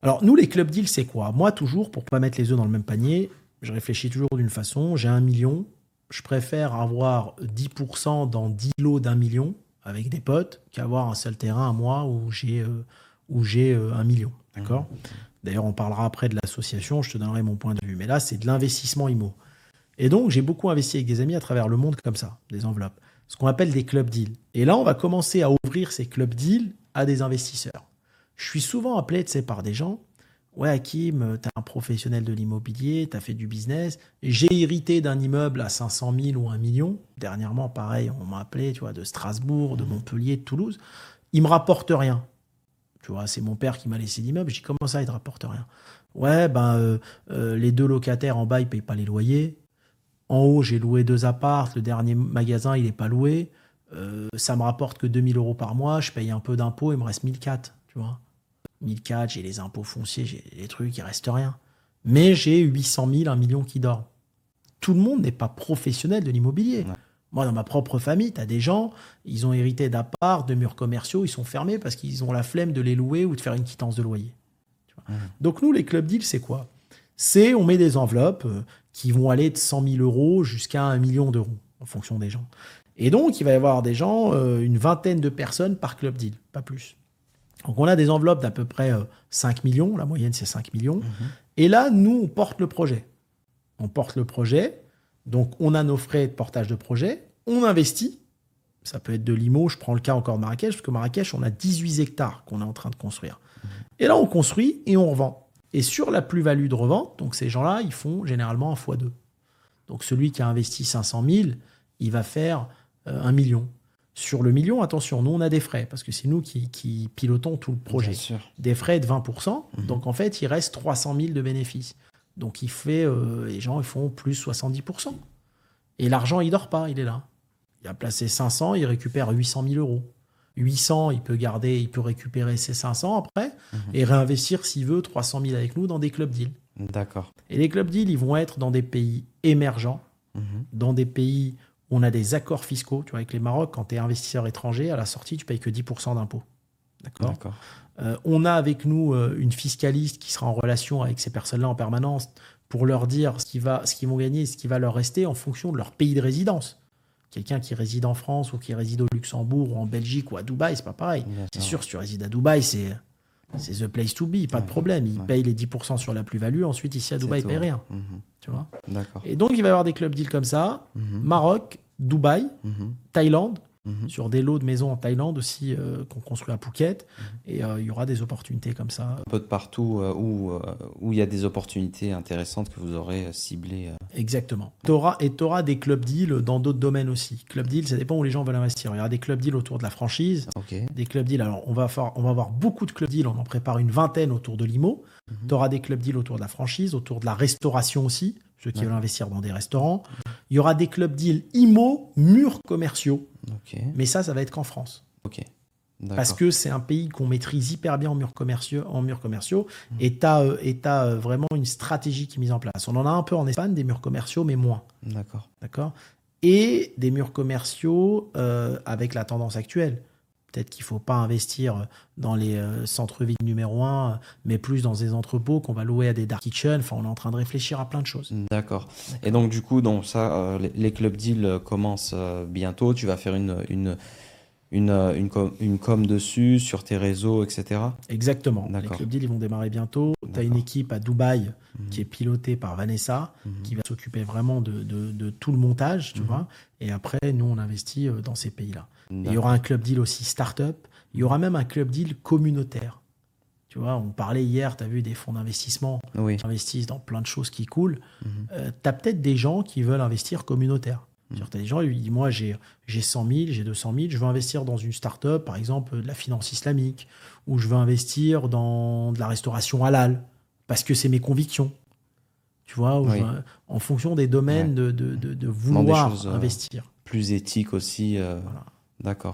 Alors, nous, les club deals, c'est quoi? Moi, toujours, pour pas mettre les œufs dans le même panier, je réfléchis toujours d'une façon. J'ai 1 million. Je préfère avoir 10% dans 10 lots d'1 million avec des potes qu'avoir un seul terrain à moi où j'ai 1 million. D'accord? D'ailleurs, on parlera après de l'association. Je te donnerai mon point de vue. Mais là, c'est de l'investissement IMO. Et donc, j'ai beaucoup investi avec des amis à travers le monde comme ça, des enveloppes. Ce qu'on appelle des club deals. Et là, on va commencer à ouvrir ces club deals à des investisseurs. Je suis souvent appelé, tu sais, par des gens. Ouais, Hakim, t'es un professionnel de l'immobilier, t'as fait du business. J'ai hérité d'un immeuble à 500 000 ou 1 million. Dernièrement, pareil, on m'a appelé, tu vois, de Strasbourg, de Montpellier, de Toulouse. Il me rapporte rien. Tu vois, c'est mon père qui m'a laissé l'immeuble. J'ai dit, comment ça, il te rapporte rien? Ouais, les deux locataires en bas, ils payent pas les loyers. En haut, j'ai loué 2 apparts. Le dernier magasin, il n'est pas loué. Ça me rapporte que 2 000 € par mois. Je paye un peu d'impôts. Il me reste 1 400, tu vois. 1 400, j'ai les impôts fonciers, j'ai les trucs, il reste rien. Mais j'ai 800 000, 1 million qui dort. Tout le monde n'est pas professionnel de l'immobilier. Ouais. Moi, dans ma propre famille, tu as des gens, ils ont hérité d'apparts, de murs commerciaux, ils sont fermés parce qu'ils ont la flemme de les louer ou de faire une quittance de loyer. Tu vois. Donc nous, les club deals, c'est quoi? On met des enveloppes qui vont aller de 100 000 € jusqu'à 1 million d'euros en fonction des gens. Et donc, il va y avoir des gens, une vingtaine de personnes par club deal, pas plus. Donc, on a des enveloppes d'à peu près 5 millions. La moyenne, c'est 5 millions. Et là, nous, on porte le projet. On porte le projet. Donc, on a nos frais de portage de projet. On investit. Ça peut être de l'IMO. Je prends le cas encore de Marrakech, parce que Marrakech, on a 18 hectares qu'on est en train de construire. Et là, on construit et on revend. Et sur la plus-value de revente, donc ces gens-là, ils font généralement 1 x 2. Donc, celui qui a investi 500 000, il va faire 1 million. Sur le million, attention, nous, on a des frais, parce que c'est nous qui pilotons tout le projet. Bien sûr. Des frais de 20%, donc en fait, il reste 300 000 de bénéfices. Donc, les gens, ils font plus 70%. Et l'argent, il dort pas, il est là. Il a placé 500, il récupère 800 000 €. 800, il peut récupérer ses 500 après et réinvestir, s'il veut, 300 000 avec nous dans des club deals. D'accord. Et les club deals, ils vont être dans des pays émergents, dans des pays où on a des accords fiscaux. Tu vois, avec les Maroc, quand tu es investisseur étranger, à la sortie, tu payes que 10% d'impôts. D'accord. On a avec nous une fiscaliste qui sera en relation avec ces personnes-là en permanence pour leur dire ce qu'ils vont gagner et ce qui va leur rester en fonction de leur pays de résidence. Quelqu'un qui réside en France ou qui réside au Luxembourg ou en Belgique ou à Dubaï, c'est pas pareil. C'est sûr, si tu résides à Dubaï, c'est the place to be, pas de problème. Il paye les 10% sur la plus-value, ensuite ici à Dubaï, il paye rien. Tu vois. D'accord. Et donc, il va y avoir des club deals comme ça. Maroc, Dubaï, Thaïlande, sur des lots de maisons en Thaïlande aussi qu'on construit à Phuket. Et il y aura des opportunités comme ça. Un peu de partout où il y a des opportunités intéressantes que vous aurez ciblées. Exactement. Tu auras des club deals dans d'autres domaines aussi. Club deals, ça dépend où les gens veulent investir. Il y aura des club deals autour de la franchise. Des club deals. Alors, on va avoir beaucoup de club deals. On en prépare une vingtaine autour de l'IMO. Tu auras des club deals autour de la franchise, autour de la restauration aussi, ceux qui veulent investir dans des restaurants. Il y aura des club deals IMO, murs commerciaux. Mais ça va être qu'en France. Parce que c'est un pays qu'on maîtrise hyper bien en murs commerciaux et tu as vraiment une stratégie qui est mise en place. On en a un peu en Espagne, des murs commerciaux, mais moins. D'accord. Et des murs commerciaux avec la tendance actuelle. Peut-être qu'il ne faut pas investir dans les centres-villes numéro 1, mais plus dans des entrepôts qu'on va louer à des dark kitchens. Enfin, on est en train de réfléchir à plein de choses. D'accord. Et donc, du coup, les club deals commencent bientôt. Tu vas faire une com dessus, sur tes réseaux, etc. Exactement. Les club deals, ils vont démarrer bientôt. Tu as une équipe à Dubaï qui est pilotée par Vanessa, qui va s'occuper vraiment de tout le montage, tu vois. Et après, nous, on investit dans ces pays-là. Et il y aura un club deal aussi start-up. Il y aura même un club deal communautaire. Tu vois, on parlait hier, tu as vu des fonds d'investissement qui investissent dans plein de choses qui coulent. Tu as peut-être des gens qui veulent investir communautaire. Tu as des gens qui disent, moi, j'ai 100 000, j'ai 200 000, je veux investir dans une start-up, par exemple, de la finance islamique, ou je veux investir dans de la restauration halal, parce que c'est mes convictions. Tu vois, en fonction des domaines de vouloir investir. Plus éthiques aussi. D'accord.